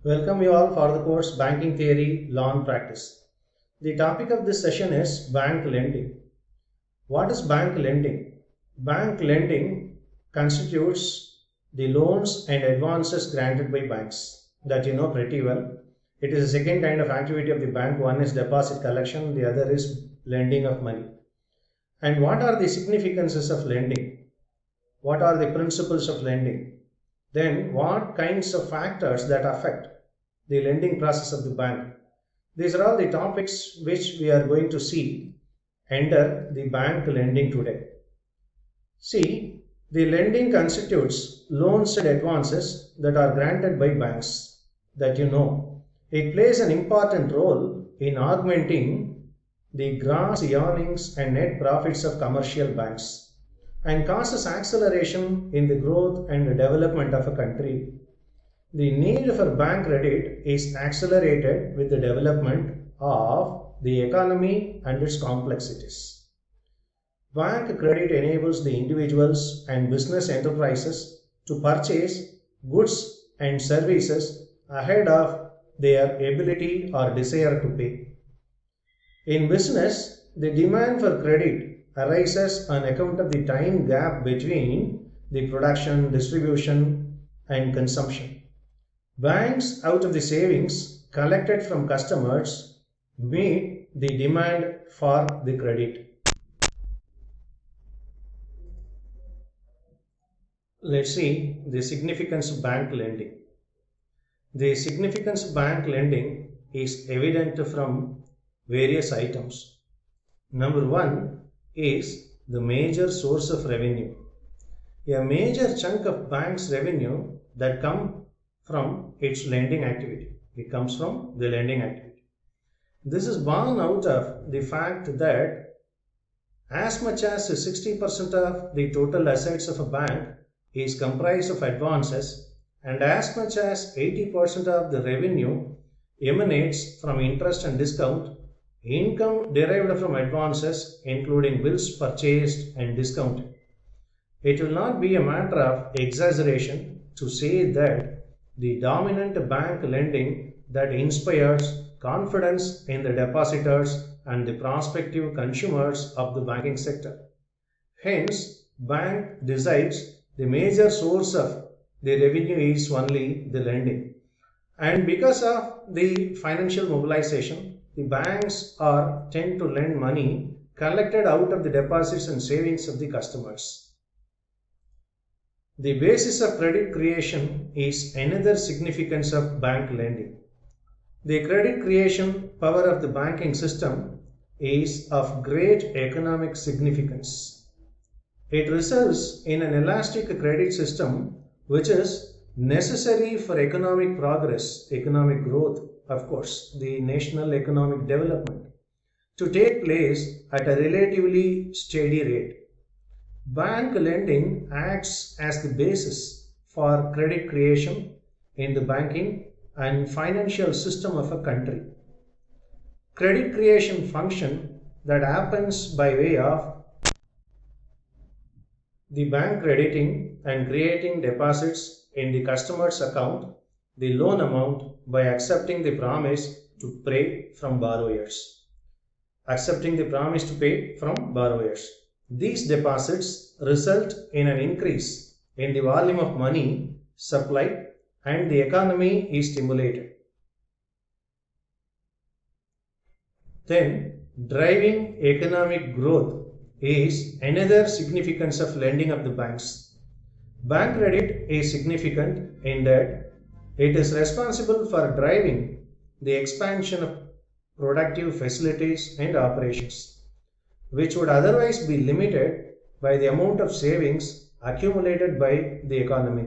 Welcome you all for the course Banking Theory, Law and Practice. The topic of this session is bank lending. What is bank lending? Bank lending constitutes the loans and advances granted by banks that you know pretty well. It is the second kind of activity of the bank. One is deposit collection, the other is lending of money. And what are the significances of lending? What are the principles of lending? Then what kinds of factors that affect the lending process of the bank? These are all the topics which we are going to see under the bank lending today. See, the lending constitutes loans and advances that are granted by banks that you know. It plays an important role in augmenting the gross earnings and net profits of commercial banks and causes acceleration in the growth and development of a country. The need for bank credit is accelerated with the development of the economy and its complexities. Bank credit enables the individuals and business enterprises to purchase goods and services ahead of their ability or desire to pay. In business, the demand for credit arises on account of the time gap between the production, distribution, and consumption. Banks, out of the savings collected from customers, meet the demand for the credit. Let's see the significance of bank lending. The significance of bank lending is evident from various items. Number one is the major source of revenue. A major chunk of bank's revenue that come from its lending activity. It comes from the lending activity. This is born out of the fact that as much as 60% of the total assets of a bank is comprised of advances, and as much as 80% of the revenue emanates from interest and discount. Income derived from advances including bills purchased and discounted. It will not be a matter of exaggeration to say that the dominant bank lending that inspires confidence in the depositors and the prospective consumers of the banking sector. Hence, bank decides the major source of the revenue is only the lending. And because of the financial mobilization, the banks tend to lend money collected out of the deposits and savings of the customers. The basis of credit creation is another significance of bank lending. The credit creation power of the banking system is of great economic significance. It results in an elastic credit system which is necessary for economic progress, economic growth, of course, the national economic development, to take place at a relatively steady rate. Bank lending acts as the basis for credit creation in the banking and financial system of a country. Credit creation function that happens by way of the bank crediting and creating deposits in the customer's account the loan amount by accepting the promise to pay from borrowers. Accepting the promise to pay from borrowers. These deposits result in an increase in the volume of money supplied and the economy is stimulated. Then, driving economic growth is another significance of lending of the banks. Bank credit is significant in that it is responsible for driving the expansion of productive facilities and operations, which would otherwise be limited by the amount of savings accumulated by the economy.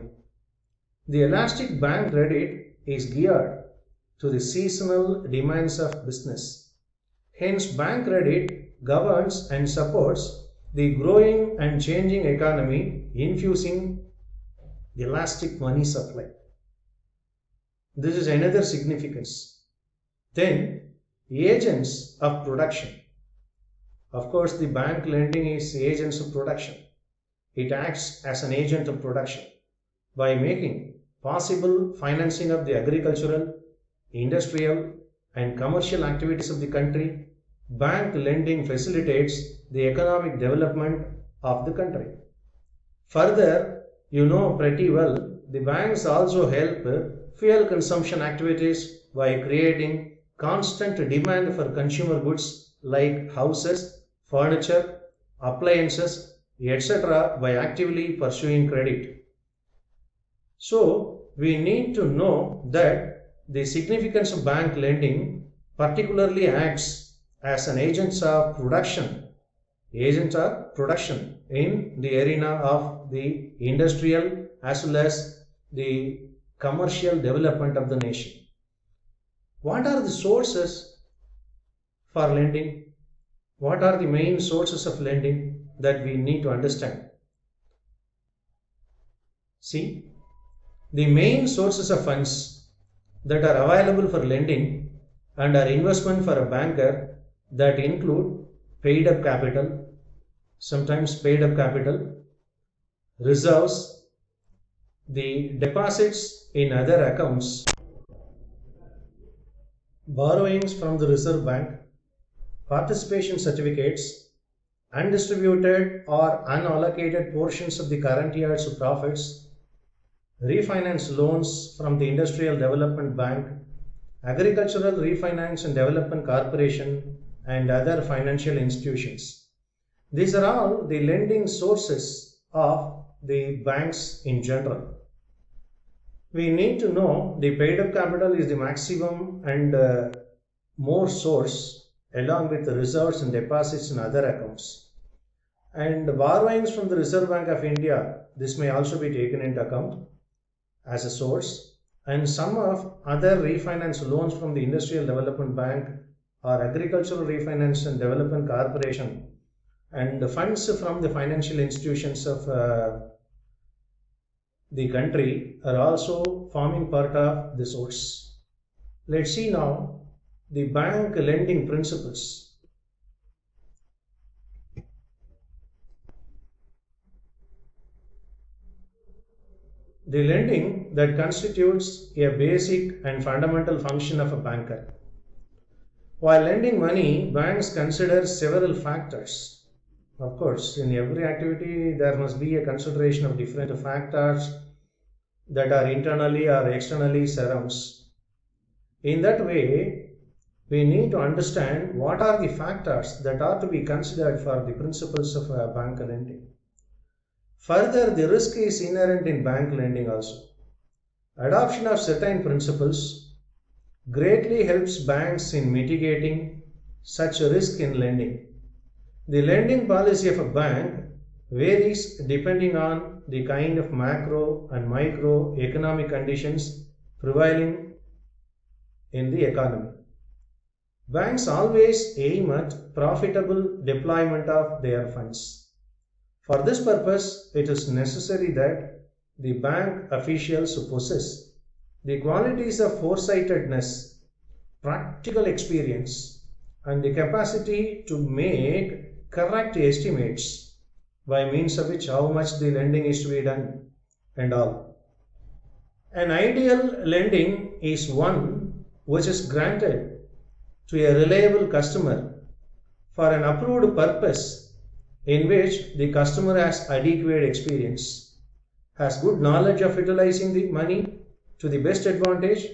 The elastic bank credit is geared to the seasonal demands of business. Hence, bank credit governs and supports the growing and changing economy, infusing the elastic money supply. This is another significance. Then, agents of production. Of course, the bank lending is agents of production. It acts as an agent of production by making possible financing of the agricultural, industrial, and commercial activities of the country, bank lending facilitates the economic development of the country. Further, you know pretty well, the banks also help fuel consumption activities by creating constant demand for consumer goods like houses, furniture, appliances, etc. by actively pursuing credit. So, we need to know that the significance of bank lending particularly acts as an agent of production in the arena of the industrial as well as the commercial development of the nation. What are the sources for lending? What are the main sources of lending that we need to understand? See, the main sources of funds that are available for lending and are investment for a banker that include paid up capital, sometimes paid up capital, reserves, the deposits in other accounts, borrowings from the Reserve Bank, participation certificates, undistributed or unallocated portions of the current year's profits, refinance loans from the Industrial Development Bank, Agricultural Refinance and Development Corporation, and other financial institutions. These are all the lending sources of the banks in general. We need to know the paid up capital is the maximum and more source along with the reserves and deposits in other accounts. And borrowings from the Reserve Bank of India, this may also be taken into account as a source, and some of other refinance loans from the Industrial Development Bank or Agricultural Refinance and Development Corporation, and the funds from the financial institutions of the country are also forming part of the source. Let's see now the bank lending principles. The lending that constitutes a basic and fundamental function of a banker. While lending money, banks consider several factors. Of course, in every activity, there must be a consideration of different factors that are internally or externally surrounds. In that way, we need to understand what are the factors that are to be considered for the principles of bank lending. Further, the risk is inherent in bank lending also. Adoption of certain principles greatly helps banks in mitigating such risk in lending. The lending policy of a bank varies depending on the kind of macro and micro economic conditions prevailing in the economy. Banks always aim at profitable deployment of their funds. For this purpose, it is necessary that the bank officials possess the qualities of foresightedness, practical experience, and the capacity to make correct estimates by means of which how much the lending is to be done and all. An ideal lending is one which is granted to a reliable customer for an approved purpose in which the customer has adequate experience, has good knowledge of utilizing the money to the best advantage,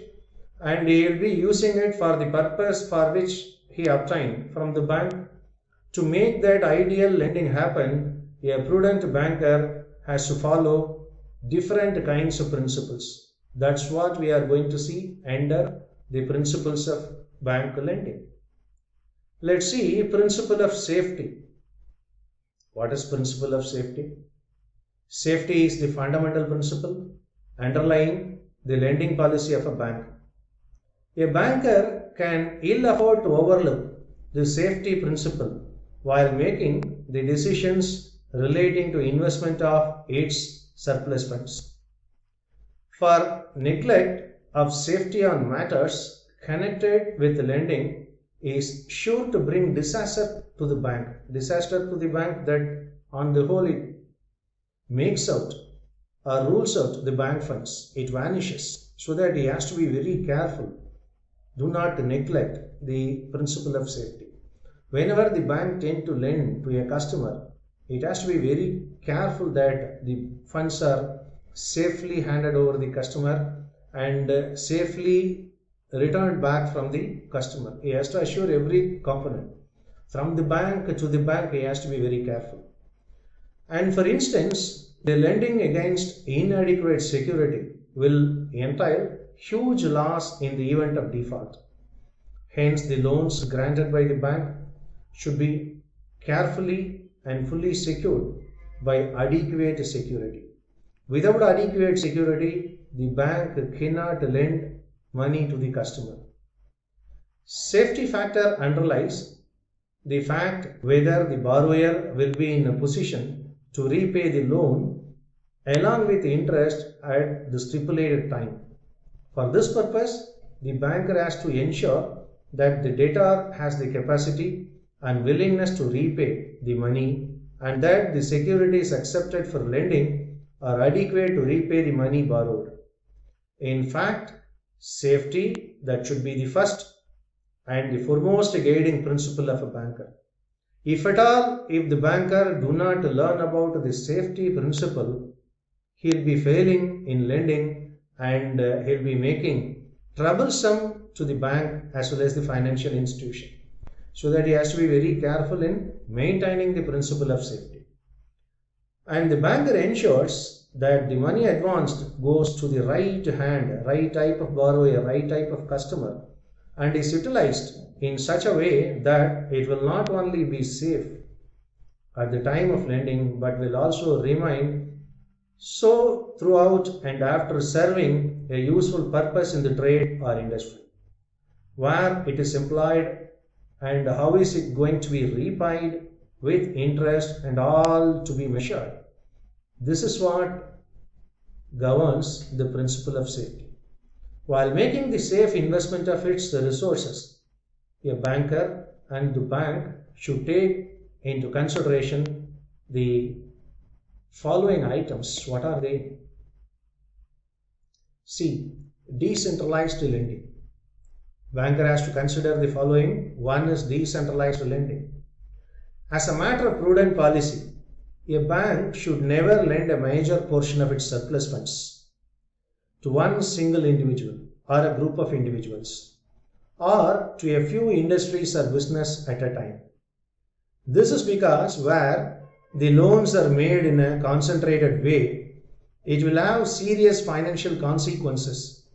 and he will be using it for the purpose for which he obtained from the bank. To make that ideal lending happen, a prudent banker has to follow different kinds of principles. That's what we are going to see under the principles of bank lending. Let's see principle of safety. What is principle of safety? Safety is the fundamental principle underlying the lending policy of a bank. A banker can ill afford to overlook the safety principle while making the decisions relating to investment of its surplus funds. For neglect of safety on matters connected with lending is sure to bring disaster to the bank. Disaster to the bank that on the whole it makes out or rules out the bank funds, it vanishes. So that he has to be very careful. Do not neglect the principle of safety. Whenever the bank tends to lend to a customer, it has to be very careful that the funds are safely handed over the customer and safely returned back from the customer. He has to assure every component. From the bank to the bank, he has to be very careful. And for instance, the lending against inadequate security will entail huge loss in the event of default. Hence, the loans granted by the bank should be carefully and fully secured by adequate security. Without adequate security, the bank cannot lend money to the customer. Safety factor underlies the fact whether the borrower will be in a position to repay the loan along with interest at the stipulated time. For this purpose, the banker has to ensure that the debtor has the capacity and willingness to repay the money and that the securities accepted for lending are adequate to repay the money borrowed. In fact, safety, that should be the first and the foremost guiding principle of a banker. If at all, if the banker do not learn about the safety principle, he'll be failing in lending and he'll be making troublesome to the bank as well as the financial institution. So that he has to be very careful in maintaining the principle of safety. And the banker ensures that the money advanced goes to the right hand, right type of borrower, right type of customer, and is utilized in such a way that it will not only be safe at the time of lending but will also remain so throughout and after serving a useful purpose in the trade or industry. Where it is employed and how is it going to be repaid with interest and all to be measured. This is what governs the principle of safety. While making the safe investment of its resources, a banker and the bank should take into consideration the following items. What are they? C. Decentralized lending. Banker has to consider the following. One is decentralized lending. As a matter of prudent policy, a bank should never lend a major portion of its surplus funds to one single individual or a group of individuals or to a few industries or business at a time. This is because where the loans are made in a concentrated way, it will have serious financial consequences.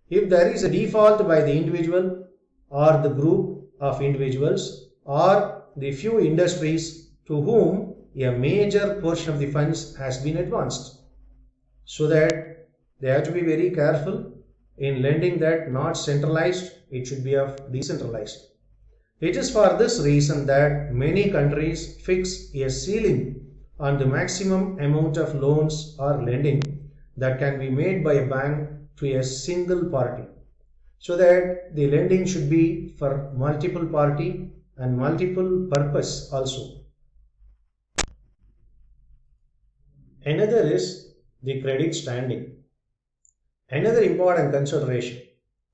If there is a default by the individual or the group of individuals or the few industries to whom a major portion of the funds has been advanced, so that they have to be very careful in lending that not centralized, it should be of decentralized. It is for this reason that many countries fix a ceiling on the maximum amount of loans or lending that can be made by a bank to a single party, so that the lending should be for multiple party and multiple purpose also. Another is the credit standing. Another important consideration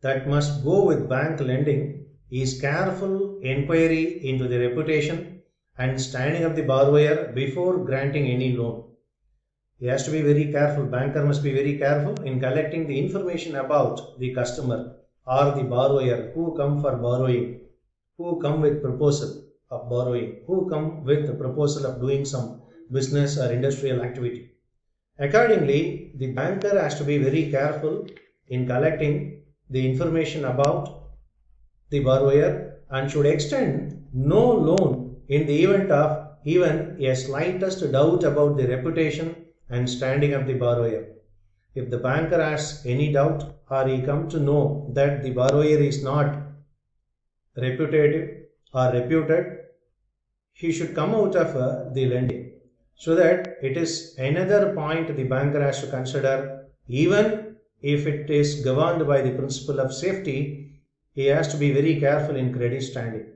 that must go with bank lending is careful inquiry into the reputation and standing of the borrower before granting any loan. He has to be very careful. Banker must be very careful in collecting the information about the customer or the borrower who come for borrowing, who come with proposal of borrowing, who come with the proposal of doing some business or industrial activity. Accordingly, the banker has to be very careful in collecting the information about the borrower and should extend no loan in the event of even a slightest doubt about the reputation and standing of the borrower. If the banker has any doubt or he come to know that the borrower is not reputative or reputed, he should come out of the lending. So that it is another point the banker has to consider. Even if it is governed by the principle of safety, he has to be very careful in credit standing.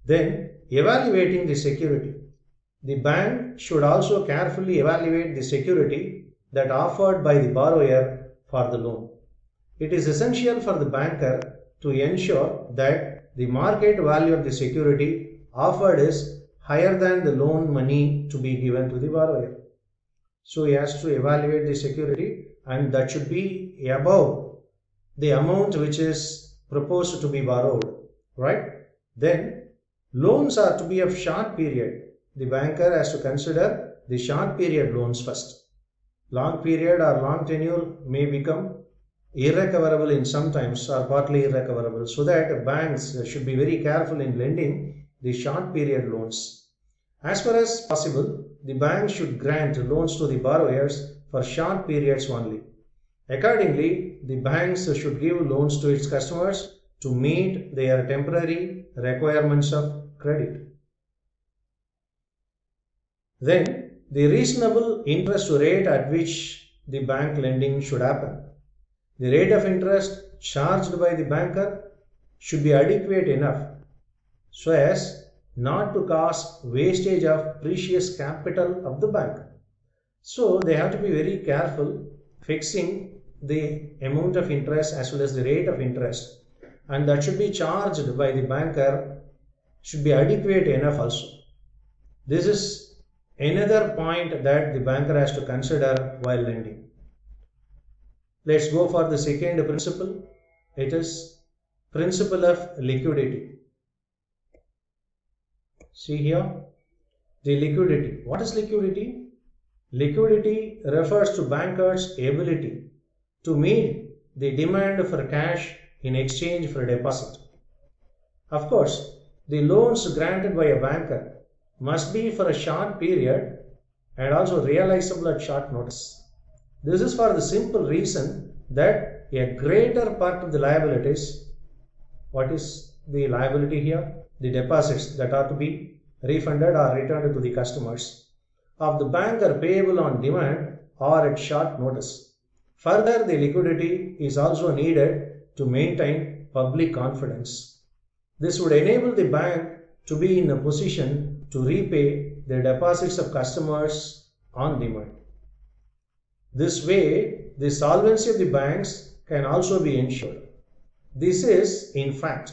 Then, evaluating the security. the bank should also carefully evaluate the security that offered by the borrower for the loan. It is essential for the banker to ensure that the market value of the security offered is higher than the loan money to be given to the borrower. So he has to evaluate the security, and that should be above the amount which is proposed to be borrowed, right? Then loans are to be of short period. The banker has to consider the short period loans first. Long period or long tenure may become irrecoverable in some times or partly irrecoverable, so that banks should be very careful in lending the short period loans. As far as possible, the bank should grant loans to the borrowers for short periods only. Accordingly, the banks should give loans to its customers to meet their temporary requirements of credit. Then, the reasonable interest rate at which the bank lending should happen. The rate of interest charged by the banker should be adequate enough so as not to cause wastage of precious capital of the bank. So they have to be very careful fixing the amount of interest as well as the rate of interest, and that should be charged by the banker should be adequate enough also. This is another point that the banker has to consider while lending. Let's go for the second principle. It is principle of liquidity. See here, the liquidity. What is liquidity? Liquidity refers to bankers' ability to meet the demand for cash in exchange for a deposit. Of course, the loans granted by a banker must be for a short period and also realizable at short notice. This is for the simple reason that a greater part of the liabilities, what is the liability here? The deposits that are to be refunded or returned to the customers of the bank are payable on demand or at short notice. Further, the liquidity is also needed to maintain public confidence. This would enable the bank to be in a position to repay the deposits of customers on demand. This way, the solvency of the banks can also be ensured. This is, in fact,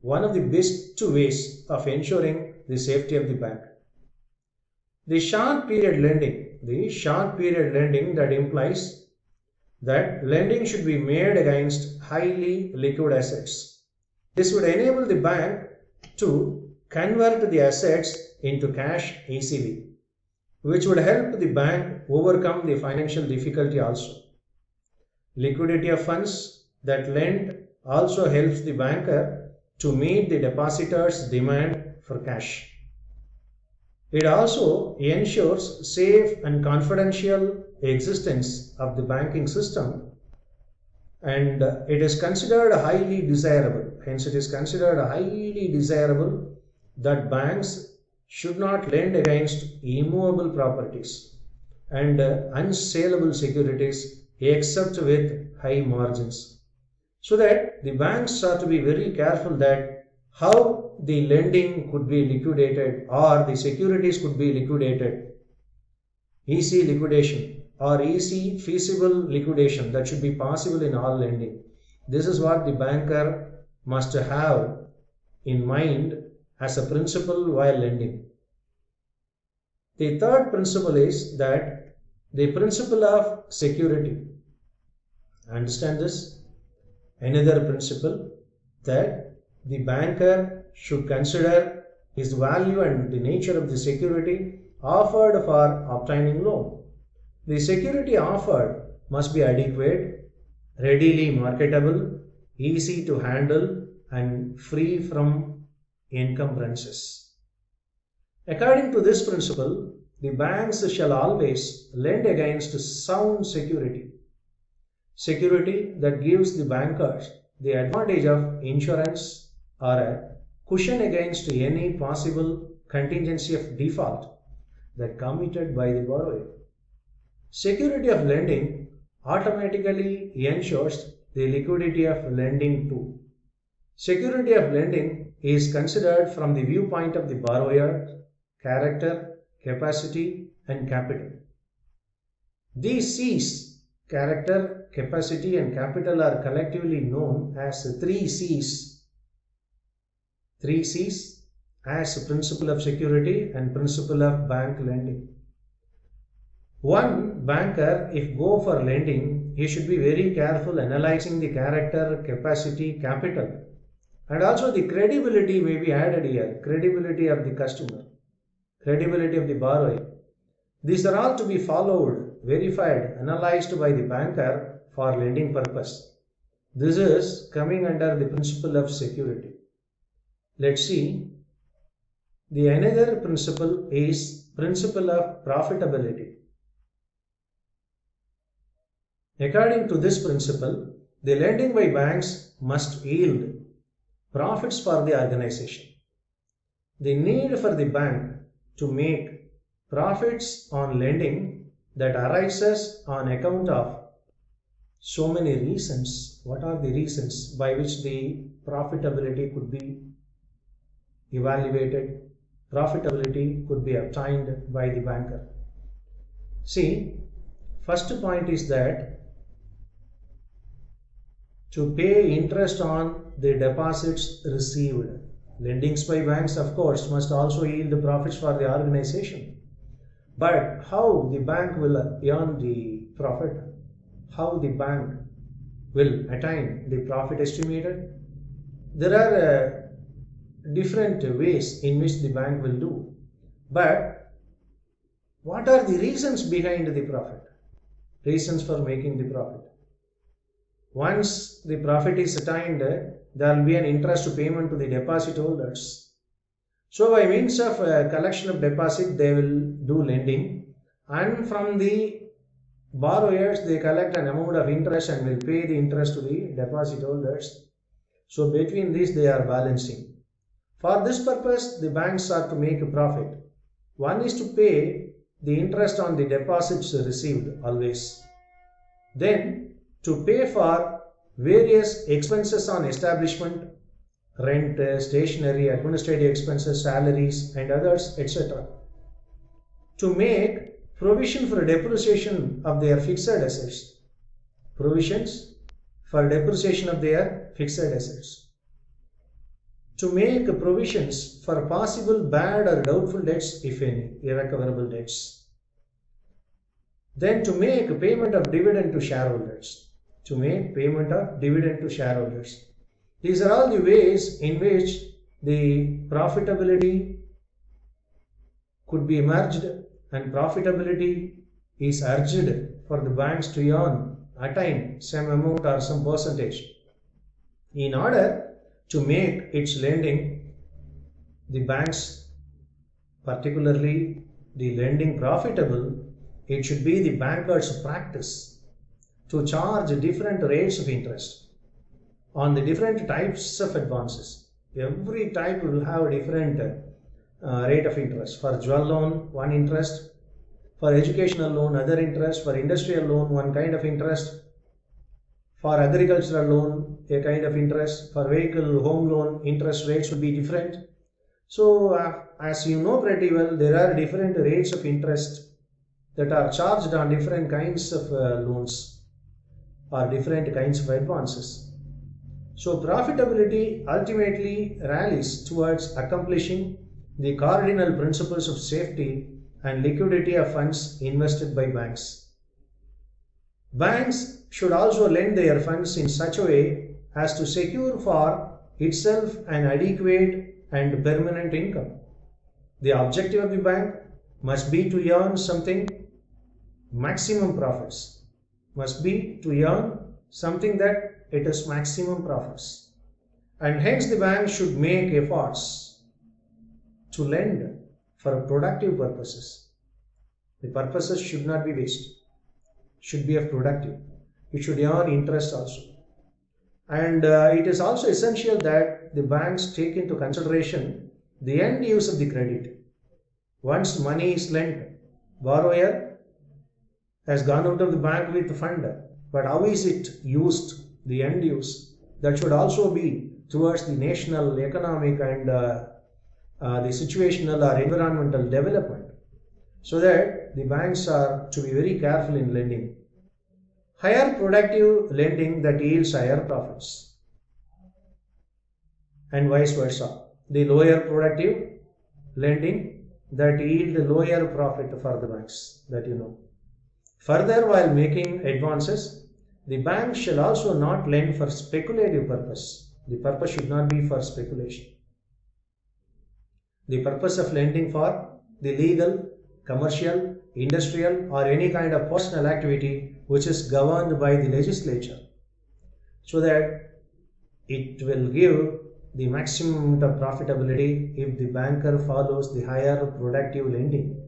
one of the best ways of ensuring the safety of the bank. The short period lending that implies that lending should be made against highly liquid assets. This would enable the bank to convert the assets into cash easily, which would help the bank overcome the financial difficulty also. Liquidity of funds that lend also helps the banker to meet the depositor's demand for cash. It also ensures safe and confidential existence of the banking system, and it is considered highly desirable. Hence, it is considered highly desirable that banks should not lend against immovable properties and unsaleable securities except with high margins. So that the banks are to be very careful that how the lending could be liquidated or the securities could be liquidated. Easy liquidation or easy feasible liquidation that should be possible in all lending. This is what the banker must have in mind as a principle while lending. The third principle is that the principle of security. Understand this? Another principle that the banker should consider is the value and the nature of the security offered for obtaining loan. The security offered must be adequate, readily marketable, easy to handle, and free from encumbrances. According to this principle, the banks shall always lend against sound security. Security that gives the bankers the advantage of insurance or a cushion against any possible contingency of default that committed by the borrower. Security of lending automatically ensures the liquidity of lending too. Security of lending is considered from the viewpoint of the borrower, character, capacity, and capital. These C's, character, capacity, and capital, are collectively known as the 3 C's. 3 C's as principle of security and principle of bank lending. One banker, if go for lending, he should be very careful analyzing the character, capacity, capital, and also the credibility may be added here. Credibility of the customer, credibility of the borrower. These are all to be followed, verified, analyzed by the banker for lending purpose. This is coming under the principle of security. Let's see. The another principle is principle of profitability. According to this principle, the lending by banks must yield profits for the organization. The need for the bank to make profits on lending that arises on account of so many reasons. What are the reasons by which the profitability could be evaluated? Profitability could be obtained by the banker. See, first point is that to pay interest on the deposits received. Lendings by banks, of course, must also yield the profits for the organization. But how the bank will earn the profit? How the bank will attain the profit estimated? There are different ways in which the bank will do. But what are the reasons behind the profit? Reasons for making the profit. Once the profit is attained, there will be an interest payment to the deposit holders. So by means of collection of deposit, they will do lending, and from the borrowers they collect an amount of interest and will pay the interest to the deposit holders. So between these they are balancing. For this purpose, the banks are to make a profit. One is to pay the interest on the deposits received always. Then to pay for various expenses on establishment, rent, stationery, administrative expenses, salaries and others, etc. To make provision for depreciation of their fixed assets. Provisions for depreciation of their fixed assets. To make provisions for possible bad or doubtful debts, if any, irrecoverable debts. Then to make payment of dividend to shareholders. To make payment of dividend to shareholders. These are all the ways in which the profitability could be emerged, and profitability is urged for the banks to attain some amount or some percentage. In order to make its lending, the banks, particularly the lending profitable, it should be the banker's practice to charge different rates of interest on the different types of advances. Every type will have a different rate of interest. For jewel loan, one interest. For educational loan, other interest. For industrial loan, one kind of interest. For agricultural loan, a kind of interest. For vehicle, home loan, interest rates will be different. So, as you know pretty well, there are different rates of interest that are charged on different kinds of loans or different kinds of advances. So profitability ultimately rallies towards accomplishing the cardinal principles of safety and liquidity of funds invested by banks. Banks should also lend their funds in such a way as to secure for itself an adequate and permanent income. The objective of the bank must be to earn something, maximum profits. Must be to earn something that it is maximum profits. And hence the bank should make efforts to lend for productive purposes. The purposes should not be waste, should be of productive. It should earn interest also. And it is also essential that the banks take into consideration the end use of the credit. Once money is lent, borrower has gone out of the bank with the fund, but how is it used, the end use? That should also be towards the national, economic and the situational or environmental development. So that the banks are to be very careful in lending. Higher productive lending that yields higher profits, and vice versa. The lower productive lending that yield lower profit for the banks, that you know. Further, while making advances, the bank shall also not lend for speculative purpose. The purpose should not be for speculation. The purpose of lending for the legal, commercial, industrial or any kind of personal activity which is governed by the legislature, so that it will give the maximum of profitability if the banker follows the higher productive lending.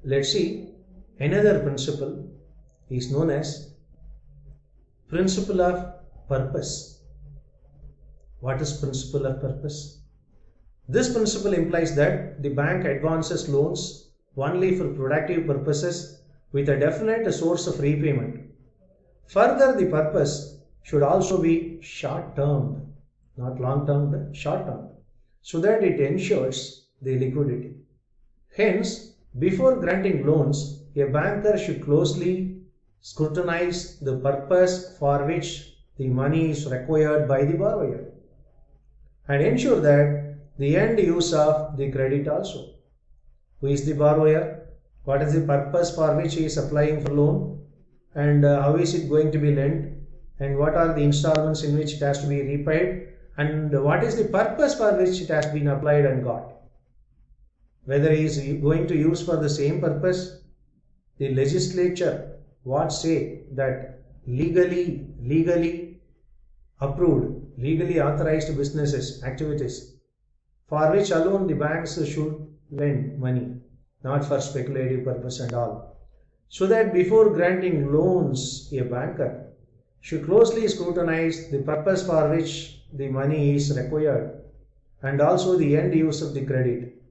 Let's see, another principle is known as principle of purpose. What is principle of purpose? This principle implies that the bank advances loans only for productive purposes with a definite source of repayment. Further, the purpose should also be short-term, not long-term, but short-term, so that it ensures the liquidity. Hence, before granting loans, a banker should closely scrutinize the purpose for which the money is required by the borrower and ensure that the end use of the credit also. Who is the borrower? What is the purpose for which he is applying for loan? And how is it going to be lent? And what are the installments in which it has to be repaid? And what is the purpose for which it has been applied and got? Whether he is going to use for the same purpose. The legislature what say that legally approved, legally authorized businesses, activities for which alone the banks should lend money, not for speculative purpose and all. So that before granting loans, a banker should closely scrutinize the purpose for which the money is required and also the end use of the credit.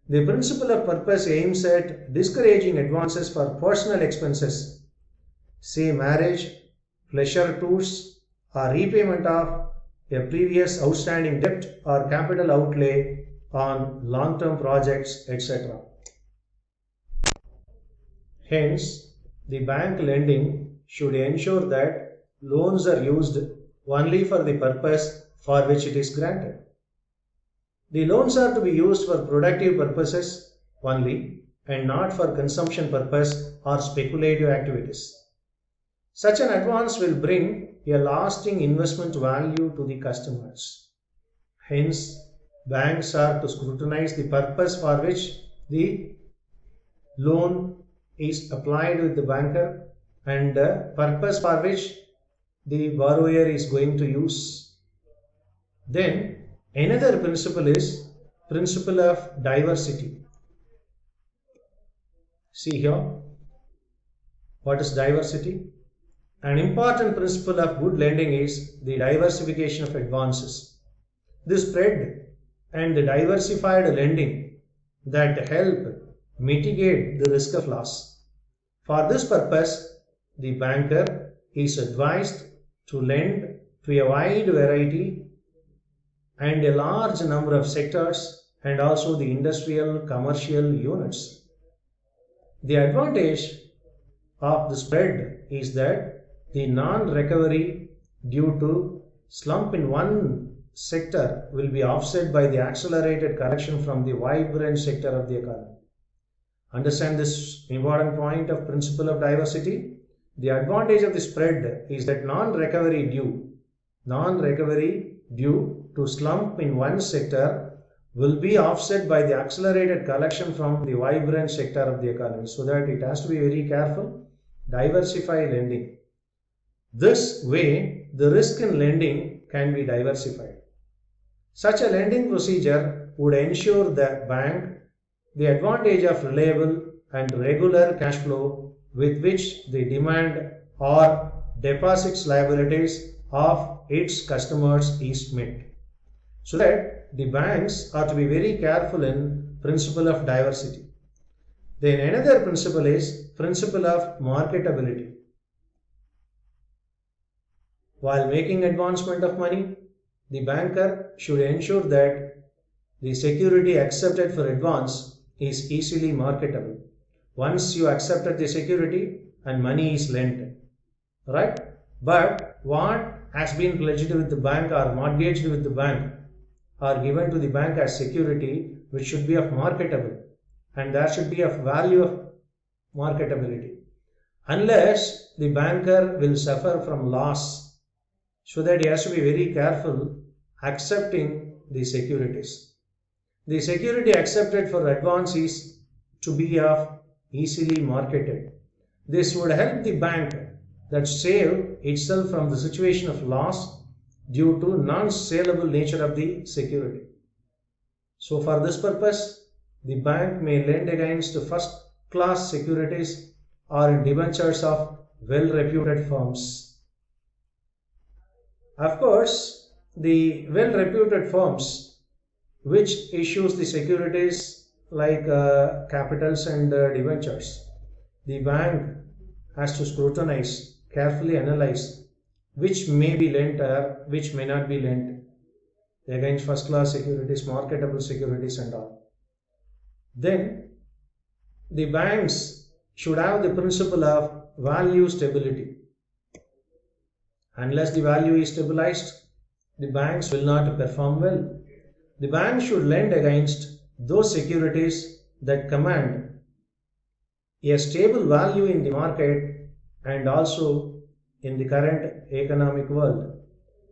The principle of purpose aims at discouraging advances for personal expenses, say marriage, pleasure tours, or repayment of a previous outstanding debt or capital outlay on long-term projects, etc. Hence, the bank lending should ensure that loans are used only for the purpose for which it is granted. The loans are to be used for productive purposes only and not for consumption purpose or speculative activities. Such an advance will bring a lasting investment value to the customers. Hence, banks are to scrutinize the purpose for which the loan is applied with the banker and the purpose for which the borrower is going to use. Then another principle is principle of diversity. See here, what is diversity? An important principle of good lending is the diversification of advances. The spread and the diversified lending that help mitigate the risk of loss. For this purpose, the banker is advised to lend to a wide variety and a large number of sectors and also the industrial commercial units. The advantage of the spread is that the non-recovery due to slump in one sector will be offset by the accelerated correction from the vibrant sector of the economy. Understand this important point of principle of diversity. The advantage of the spread is that non-recovery due to slump in one sector will be offset by the accelerated collection from the vibrant sector of the economy, so that it has to be very careful. Diversify lending. This way, the risk in lending can be diversified. Such a lending procedure would ensure the bank the advantage of reliable and regular cash flow with which the demand or deposits liabilities of its customers is met. So that the banks are to be very careful in principle of diversity. Then another principle is principle of marketability. While making advancement of money, the banker should ensure that the security accepted for advance is easily marketable. Once you accepted the security and money is lent, right? But what has been pledged with the bank or mortgaged with the bank or given to the bank as security, which should be of marketable, and there should be of value of marketability, unless the banker will suffer from loss, so that he has to be very careful accepting the securities. The security accepted for advance is to be of easily marketed. This would help the bank that save itself from the situation of loss due to non-saleable nature of the security. So for this purpose, the bank may lend against first-class securities or debentures of well-reputed firms. Of course, the well-reputed firms which issues the securities like capitals and debentures, the bank has to scrutinize, carefully analyze which may be lent or which may not be lent against first class securities, marketable securities and all. Then the banks should have the principle of value stability. Unless the value is stabilized, the banks will not perform well. The bank should lend against those securities that command a stable value in the market and also in the current economic world.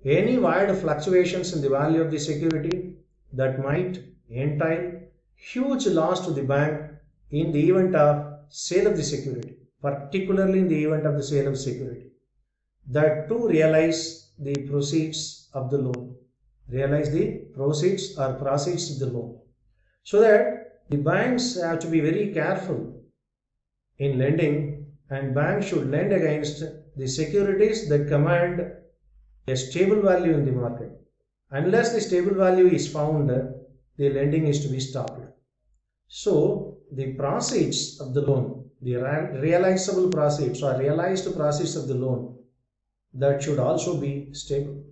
Any wide fluctuations in the value of the security that might entail huge loss to the bank in the event of sale of the security, particularly in the event of the sale of security. That to realize the proceeds of the loan, realize the proceeds or proceeds of the loan. So that the banks have to be very careful in lending, and banks should lend against the securities that command a stable value in the market. Unless the stable value is found, the lending is to be stopped. So the proceeds of the loan, the realizable proceeds or realized proceeds of the loan, that should also be stable.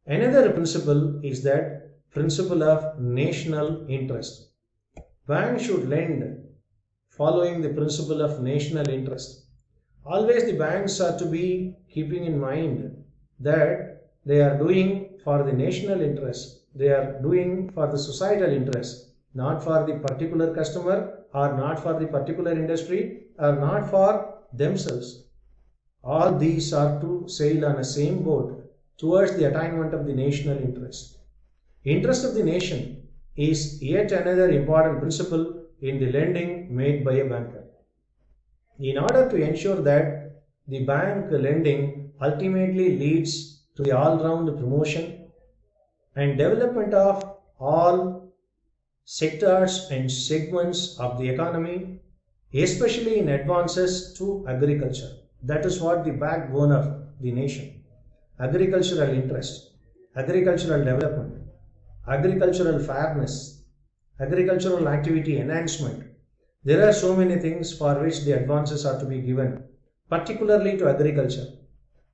Another principle is that principle of national interest. Banks should lend following the principle of national interest. Always the banks are to be keeping in mind that they are doing for the national interest, they are doing for the societal interest, not for the particular customer or not for the particular industry or not for themselves. All these are to sail on the same boat towards the attainment of the national interest. Interest of the nation is yet another important principle in the lending made by a banker. In order to ensure that the bank lending ultimately leads to the all-round promotion and development of all sectors and segments of the economy, especially in advances to agriculture. That is what the backbone of the nation. Agricultural interest, agricultural development, agricultural fairness, agricultural activity enhancement. There are so many things for which the advances are to be given, particularly to agriculture.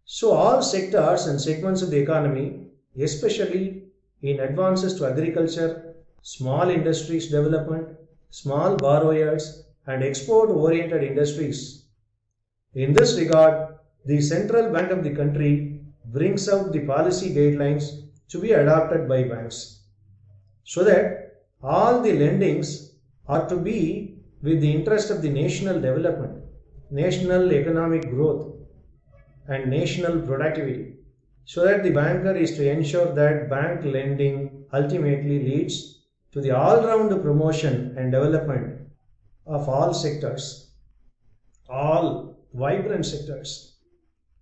So all sectors and segments of the economy, especially in advances to agriculture, small industries development, small borrowers and export-oriented industries. In this regard, the central bank of the country brings out the policy guidelines to be adopted by banks, so that all the lendings are to be with the interest of the national development, national economic growth and national productivity, so that the banker is to ensure that bank lending ultimately leads to the all-round promotion and development of all sectors, all vibrant sectors,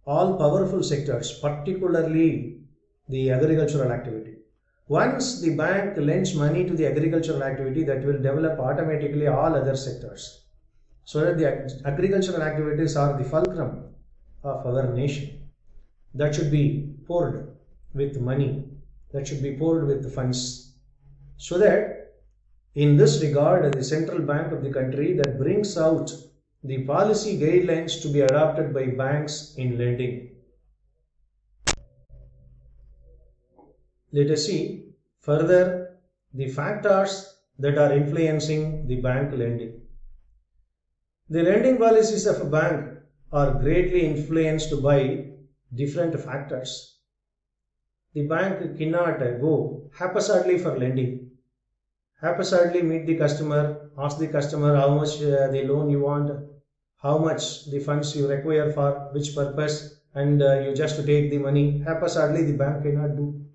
all powerful sectors, particularly the agricultural activity. Once the bank lends money to the agricultural activity, that will develop automatically all other sectors, so that the agricultural activities are the fulcrum of our nation. That should be poured with money, that should be poured with funds, so that in this regard the central bank of the country that brings out the policy guidelines to be adopted by banks in lending. Let us see further the factors that are influencing the bank lending. The lending policies of a bank are greatly influenced by different factors. The bank cannot go haphazardly for lending. Haphazardly meet the customer, ask the customer how much the loan you want, how much the funds you require for which purpose, and you just take the money. Haphazardly the bank cannot do.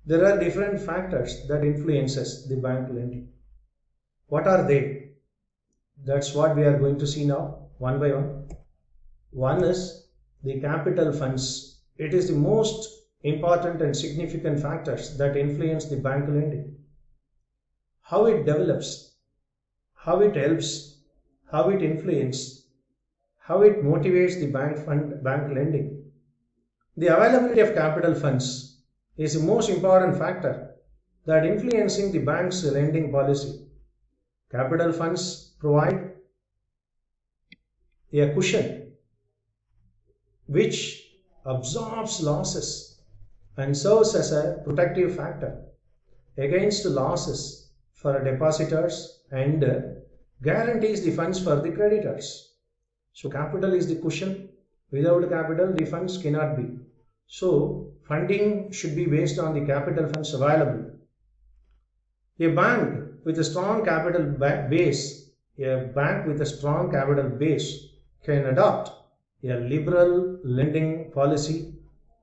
There are different factors that influences the bank lending. What are they? That's what we are going to see now, one by one. One is the capital funds. It is the most important and significant factors that influence the bank lending. How it develops, how it helps, how it influences, how it motivates the bank lending. The availability of capital funds is the most important factor that influencing the bank's lending policy. Capital funds provide a cushion which absorbs losses and serves as a protective factor against losses for depositors and guarantees the funds for the creditors. So capital is the cushion. Without capital, the funds cannot be. So funding should be based on the capital funds available. A bank with a strong capital base can adopt a liberal lending policy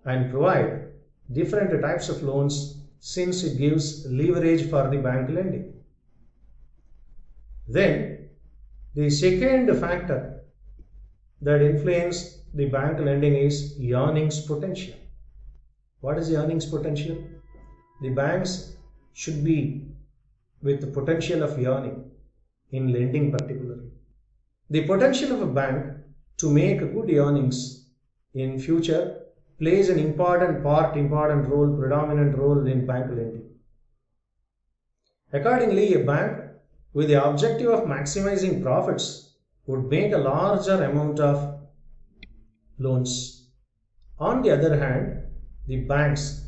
and provide different types of loans since it gives leverage for the bank lending. Then the second factor that influences the bank lending is earnings potential. What is the earnings potential? The banks should be with the potential of earning in lending particularly. The potential of a bank to make good earnings in future plays an important role, predominant role in bank lending. Accordingly, a bank with the objective of maximizing profits would make a larger amount of loans. On the other hand, the banks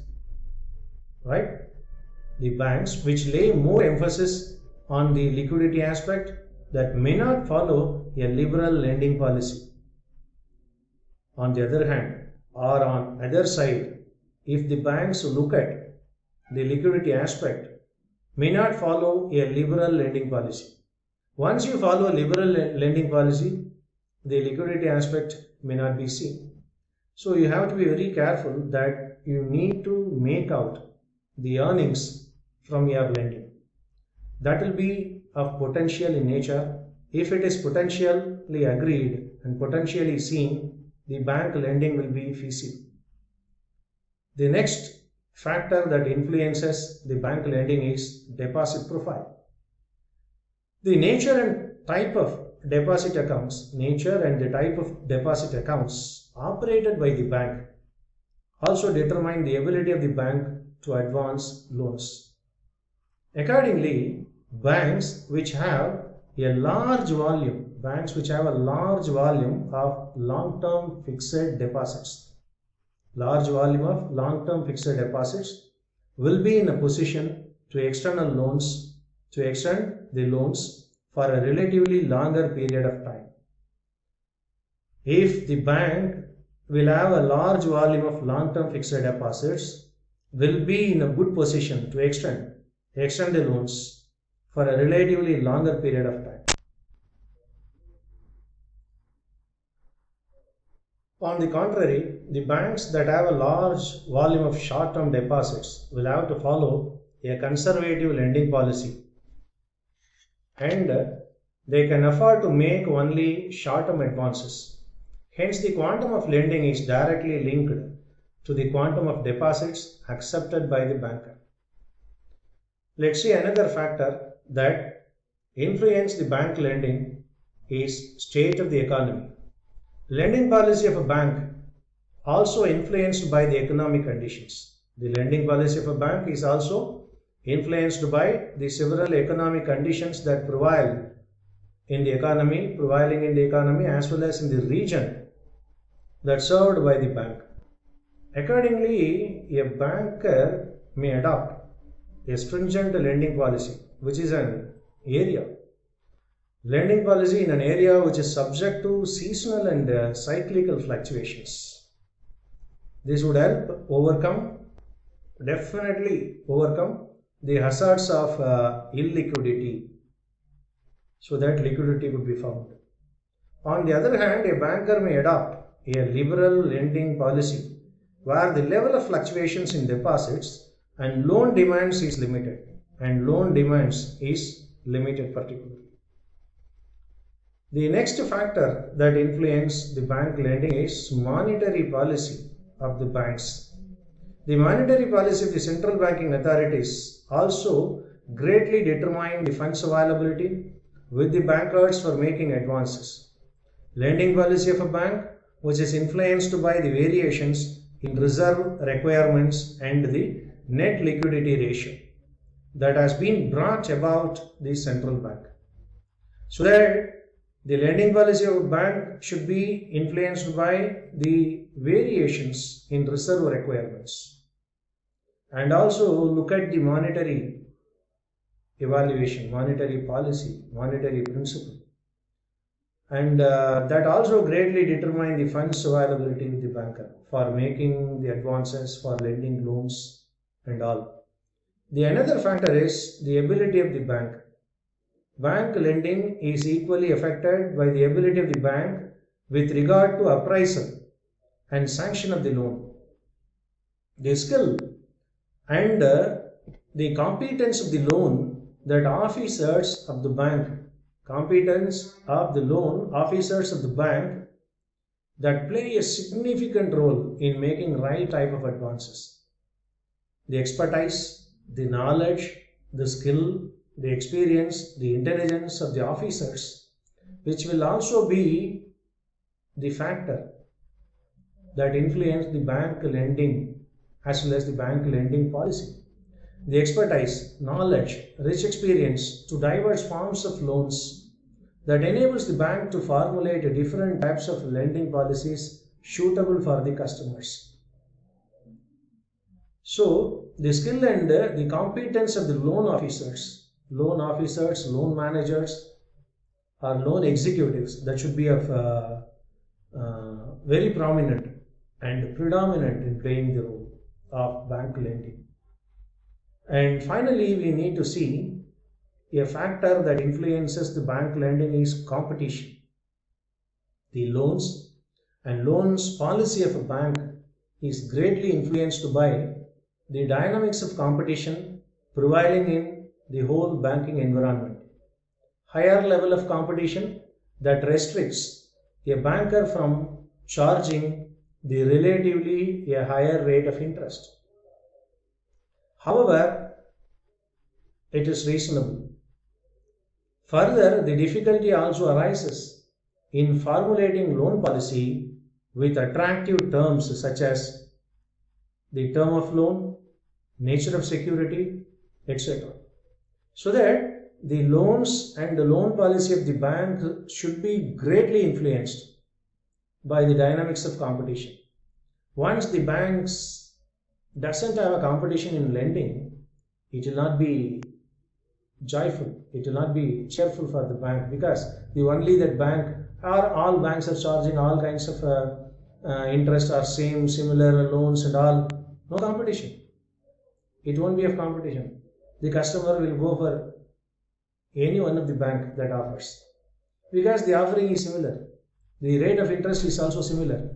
which lay more emphasis on the liquidity aspect that may not follow a liberal lending policy. On the other hand, or on other side, if the banks look at the liquidity aspect, may not follow a liberal lending policy. Once you follow a liberal lending policy, the liquidity aspect may not be seen. So you have to be very careful that you need to make out the earnings from your lending. That will be of potential in nature. If it is potentially agreed and potentially seen, the bank lending will be feasible. The next factor that influences the bank lending is deposit profile. The nature and type of deposit accounts operated by the bank also determine the ability of the bank to advance loans. Accordingly, banks which have a large volume of long-term fixed deposits will be in a position to extend the loans for a relatively longer period of time. If the bank will have a large volume of long-term fixed deposits, will be in a good position to extend the loans for a relatively longer period of time. On the contrary, the banks that have a large volume of short-term deposits will have to follow a conservative lending policy, and they can afford to make only short-term advances. Hence, the quantum of lending is directly linked to the quantum of deposits accepted by the banker. Let's see another factor that influences the bank lending is state of the economy. Lending policy of a bank also influenced by the economic conditions. The lending policy of a bank is also influenced by the several economic conditions that prevailing in the economy as well as in the region that's served by the bank. Accordingly, a banker may adopt a stringent lending policy which is an area. Lending policy in an area which is subject to seasonal and cyclical fluctuations. This would help definitely overcome the hazards of illiquidity, so that liquidity could be found. On the other hand, a banker may adopt a liberal lending policy where the level of fluctuations in deposits and loan demands is limited, particularly. The next factor that influences the bank lending is monetary policy of the banks. The monetary policy of the central banking authorities also greatly determine the funds availability with the bankers for making advances. Lending policy of a bank, which is influenced by the variations in reserve requirements and the net liquidity ratio that has been brought about the central bank. So that the lending policy of a bank should be influenced by the variations in reserve requirements, and also look at the monetary evaluation, monetary policy, monetary principle, and that also greatly determine the funds availability with the banker for making the advances, for lending loans and all. The another factor is the ability of the bank. Bank lending is equally affected by the ability of the bank with regard to appraisal and sanction of the loan. The skill and the competence of the loan that officers of the bank, that play a significant role in making right type of advances. The expertise, the knowledge, the skill, the experience, the intelligence of the officers, which will also be the factor that influence the bank lending as well as the bank lending policy. The expertise, knowledge, rich experience to diverse forms of loans that enables the bank to formulate different types of lending policies suitable for the customers. So, the skill and the competence of the loan officers, loan managers, or loan executives, that should be of very prominent and predominant in playing the role of bank lending. And finally, we need to see a factor that influences the bank lending is competition. The loans policy of a bank is greatly influenced by the dynamics of competition prevailing in the whole banking environment. Higher level of competition that restricts a banker from charging the relatively a higher rate of interest. However, it is reasonable. Further, the difficulty also arises in formulating loan policy with attractive terms such as the term of loan, nature of security, etc. So that the loans and the loan policy of the bank should be greatly influenced by the dynamics of competition. Once the banks doesn't have a competition in lending, it will not be joyful, it will not be cheerful for the bank, because the only that bank or all banks are charging all kinds of interest or similar loans and all. No competition. It won't be of competition. The customer will go for any one of the bank that offers, because the offering is similar. The rate of interest is also similar,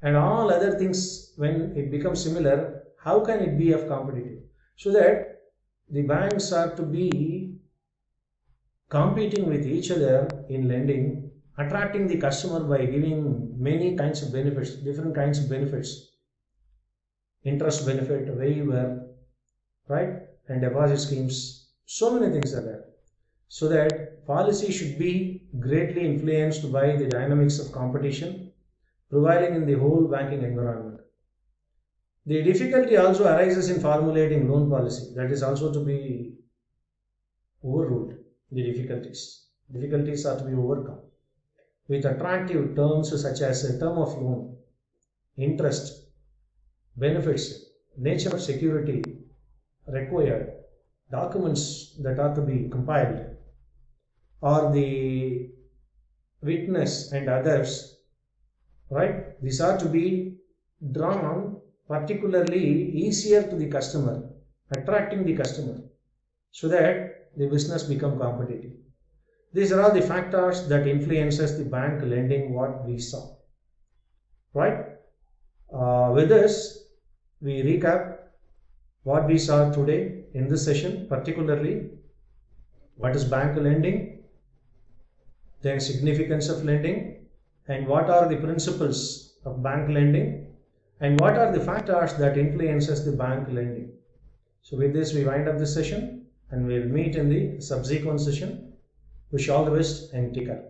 and all other things, when it becomes similar, how can it be of competitive? So that the banks are to be competing with each other in lending, attracting the customer by giving many kinds of benefits, different kinds of benefits, interest benefit, waiver, right, and deposit schemes. So many things are there. So that policy should be greatly influenced by the dynamics of competition prevailing in the whole banking environment. The difficulty also arises in formulating loan policy. That is also to be overruled. The difficulties are to be overcome with attractive terms such as a term of loan, interest, benefits, nature of security required, documents that are to be compiled, or the witness and others, right? These are to be drawn particularly easier to the customer, attracting the customer, so that the business become competitive. These are all the factors that influences the bank lending what we saw, right? With this, we recap what we saw today in this session, particularly what is bank lending, then significance of lending, and what are the principles of bank lending, and what are the factors that influences the bank lending. So with this, we wind up this session, and we'll meet in the subsequent session. Wish all the best and take care.